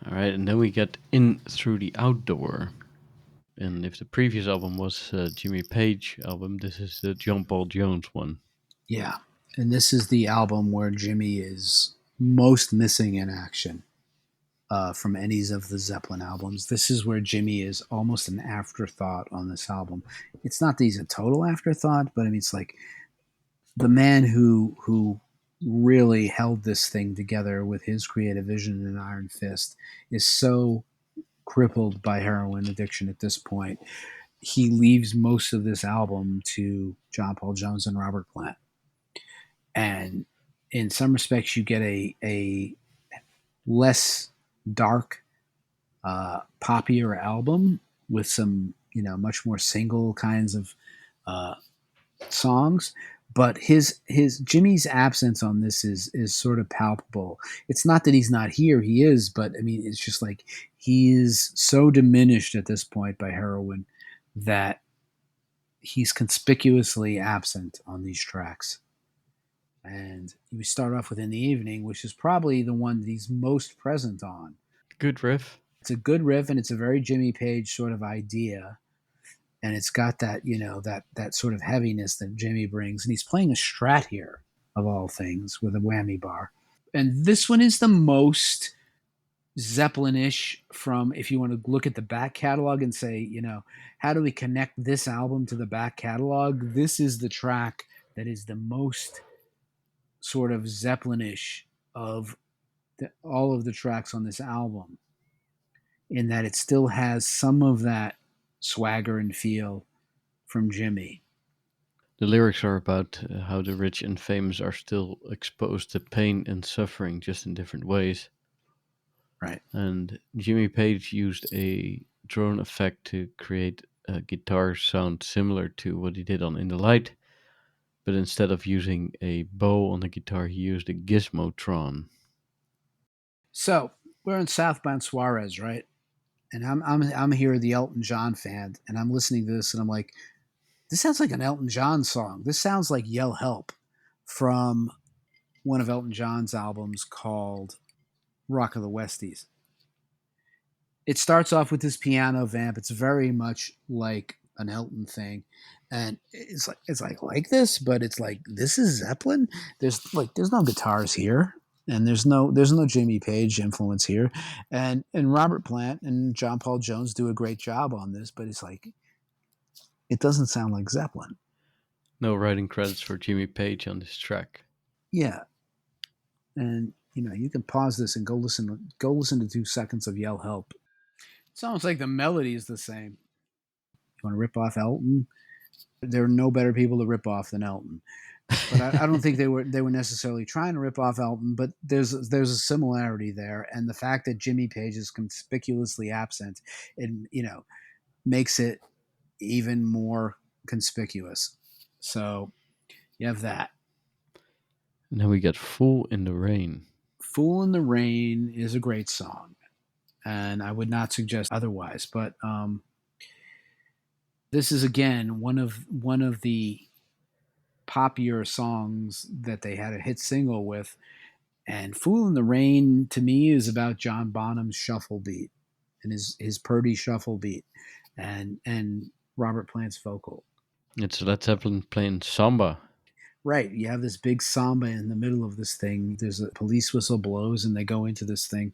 All right, and then we get In Through the Outdoor. And if the previous album was Jimmy Page album, this is the John Paul Jones one. Yeah. And this is the album where Jimmy is most missing in action from any of the Zeppelin albums. This is where Jimmy is almost an afterthought on this album. It's not that he's a total afterthought, but I mean, it's like the man who really held this thing together with his creative vision and iron fist is so crippled by heroin addiction at this point. He leaves most of this album to John Paul Jones and Robert Plant. And in some respects, you get a less dark, poppier album with some, much more single kinds of uh, songs. But his Jimmy's absence on this is sort of palpable. It's not that he's not here; he is. But I mean, it's just like he is so diminished at this point by heroin that he's conspicuously absent on these tracks. And we start off with In the Evening, which is probably the one that he's most present on. Good riff. It's a good riff, and it's a very Jimmy Page sort of idea, and it's got that that sort of heaviness that Jimmy brings, and he's playing a Strat here of all things with a whammy bar. And this one is the most Zeppelin-ish from, if you want to look at the back catalog and say, how do we connect this album to the back catalog? This is the track that is the most sort of Zeppelin-ish of all of the tracks on this album, in that it still has some of that swagger and feel from Jimmy. The lyrics are about how the rich and famous are still exposed to pain and suffering, just in different ways. Right. And Jimmy Page used a drone effect to create a guitar sound similar to what he did on In the Light, but instead of using a bow on the guitar, he used a gizmotron. So we're in Southbound Suarez, right? And I'm here, the Elton John fan, and I'm listening to this, and I'm like, this sounds like an Elton John song. This sounds like Yell Help from one of Elton John's albums called Rock of the Westies. It starts off with this piano vamp. It's very much like an Elton thing, and it's like this, but it's like, this is Zeppelin. There's no guitars here, and there's no Jimmy Page influence here, and Robert Plant and John Paul Jones do a great job on this, but it's like, it doesn't sound like Zeppelin. No writing credits for Jimmy Page on this track. Yeah, and you can pause this and go listen to 2 seconds of Yell Help. It's almost like the melody is the same. You want to rip off Elton? There are no better people to rip off than Elton. But I don't think they were necessarily trying to rip off Elton. But there's a similarity there, and the fact that Jimmy Page is conspicuously absent, and makes it even more conspicuous. So you have that. And then we get Fool in the Rain. "Fool in the Rain" is a great song, and I would not suggest otherwise. But this is again one of the poppier songs that they had a hit single with. And "Fool in the Rain" to me is about John Bonham's shuffle beat and his Purdy shuffle beat, and Robert Plant's vocal. It's Led Zeppelin playing samba. Right, you have this big samba in the middle of this thing. There's a police whistle blows, and they go into this thing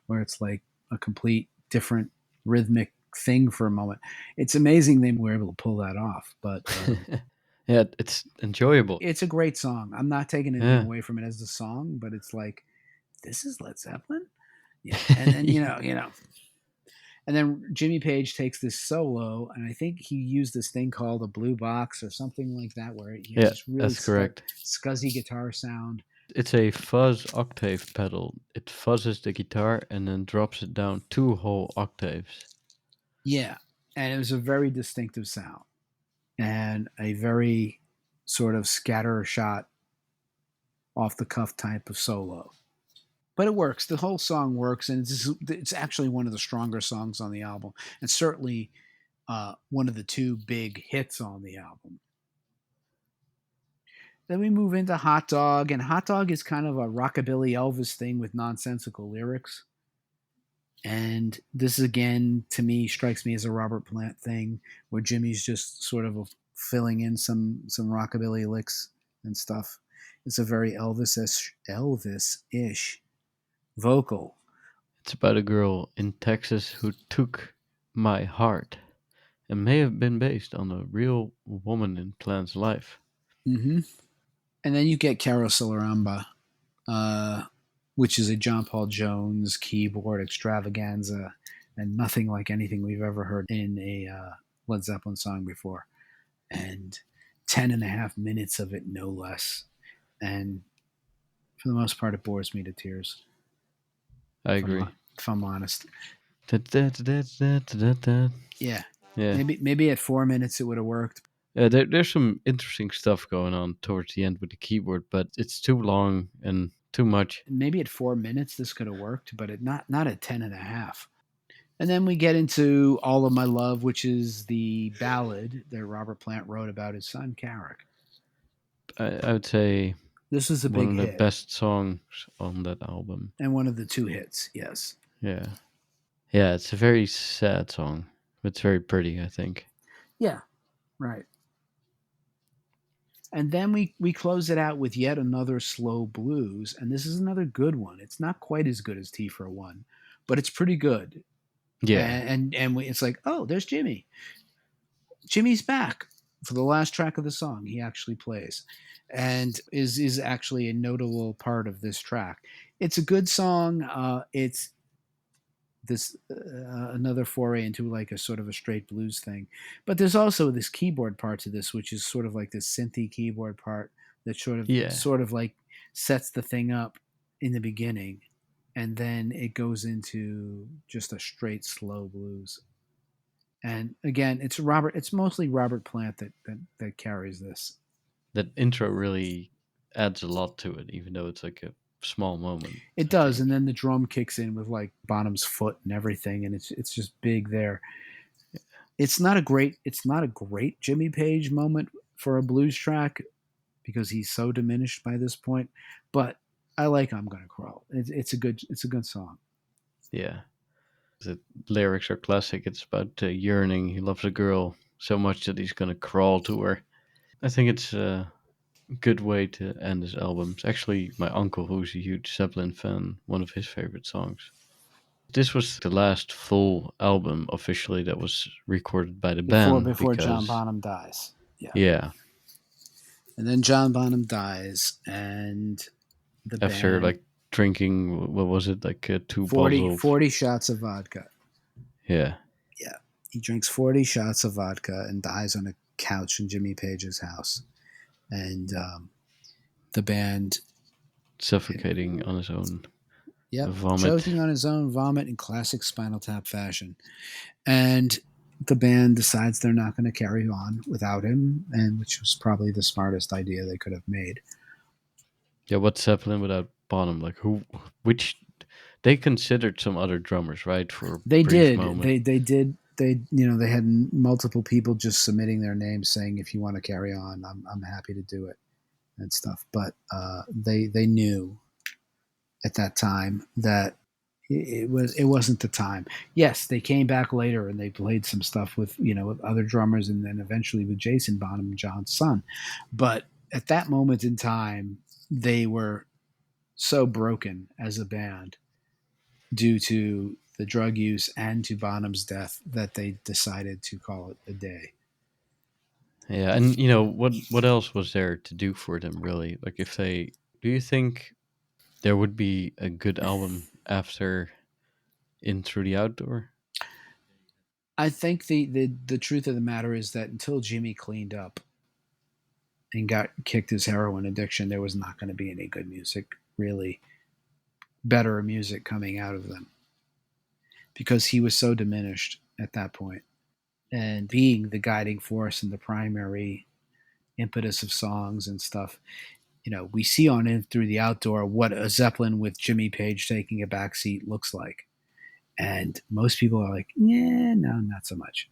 where it's like a complete different rhythmic thing for a moment. It's amazing they were able to pull that off, but Yeah, it's enjoyable. it's a great song. I'm not taking anything Yeah. away from it as a song, but it's like, this is Led Zeppelin. Yeah, and then and then Jimmy Page takes this solo, and I think he used this thing called a blue box or something like that, where he has Yeah, this really that's correct. scuzzy guitar sound. It's a fuzz octave pedal. It fuzzes the guitar and then drops it down 2 whole octaves. Yeah, and it was a very distinctive sound and a very sort of scatter shot, off the cuff type of solo. But it works. The whole song works, and it's actually one of the stronger songs on the album, and certainly one of the two big hits on the album. Then we move into Hot Dog, and Hot Dog is kind of a rockabilly Elvis thing with nonsensical lyrics. And this again, to me, strikes me as a Robert Plant thing, where Jimmy's just sort of filling in some rockabilly licks and stuff. It's a very Elvis-ish vocal. It's about a girl in Texas who took my heart and may have been based on a real woman in Plant's life. Hmm. And then you get Carouseloramba, uh, which is a John Paul Jones keyboard extravaganza, and nothing like anything we've ever heard in a Led Zeppelin song before. And 10.5 minutes of it, no less. And for the most part, it bores me to tears. I If I'm agree. if I'm honest, Da-da-da-da-da-da-da. yeah, Yeah. maybe at 4 minutes it would have worked. There's some interesting stuff going on towards the end with the keyboard, but it's too long and too much. Maybe at 4 minutes this could have worked, but not at 10.5. And then we get into All of My Love, which is the ballad that Robert Plant wrote about his son Carrick. I would say This was a one big of the hit best songs on that album. and one of the two hits. Yes. Yeah. Yeah, it's a very sad song. But it's very pretty, I think. Yeah. Right. And then we close it out with yet another slow blues, and this is another good one. It's not quite as good as T for One, but it's pretty good. Yeah. And it's like, oh, there's Jimmy. Jimmy's back for the last track of the song. He actually plays, and is actually a notable part of this track. It's a good song. It's this another foray into like a sort of a straight blues thing, but there's also this keyboard part to this, which is sort of like this synthy keyboard part that Yeah. sort of like sets the thing up in the beginning, and then it goes into just a straight slow blues. And again, it's mostly Robert Plant that carries this. That intro really adds a lot to it, even though it's like a small moment, It I does, and think. then the drum kicks in with like Bonham's foot and everything, and it's just big there. It's not a great Jimmy Page moment for a blues track because he's so diminished by this point, but I like I'm Gonna Crawl. It's a good song. Yeah. The lyrics are classic. It's about yearning. He loves a girl so much that he's gonna crawl to her. I think it's a good way to end this album. It's actually my uncle, who's a huge Zeppelin fan, one of his favorite songs. This was the last full album officially that was recorded by the band Before John because, Bonham dies. Yeah. yeah, And then John Bonham dies and the after band like drinking, what was it, like two bottles 40 of, 40 shots of vodka. yeah, Yeah. He drinks 40 shots of vodka and dies on a couch in Jimmy Page's house. And the band, suffocating on his own yep, vomit. choking on his own vomit in classic Spinal Tap fashion. And the band decides they're not going to carry on without him, and which was probably the smartest idea they could have made. Yeah, what's Zeppelin without Bonham? Like who? Which they considered some other drummers, right, for a They brief did. moment. They did. They had multiple people just submitting their names saying, if you want to carry on, I'm happy to do it and stuff. But they knew at that time that it wasn't the time. Yes, they came back later and they played some stuff with with other drummers and then eventually with Jason Bonham, John's son. But at that moment in time, they were so broken as a band due to the drug use and to Bonham's death that they decided to call it a day. Yeah, and what else was there to do for them really? Like if they do you think there would be a good album after In Through the Outdoor? I think the truth of the matter is that until Jimmy cleaned up and got kicked his heroin addiction, there was not going to be any good music, really better music coming out of them because he was so diminished at that point. And being the guiding force and the primary impetus of songs and stuff, we see on In Through the Outdoor what a Zeppelin with Jimmy Page taking a back seat looks like. And most people are like, yeah, no, not so much.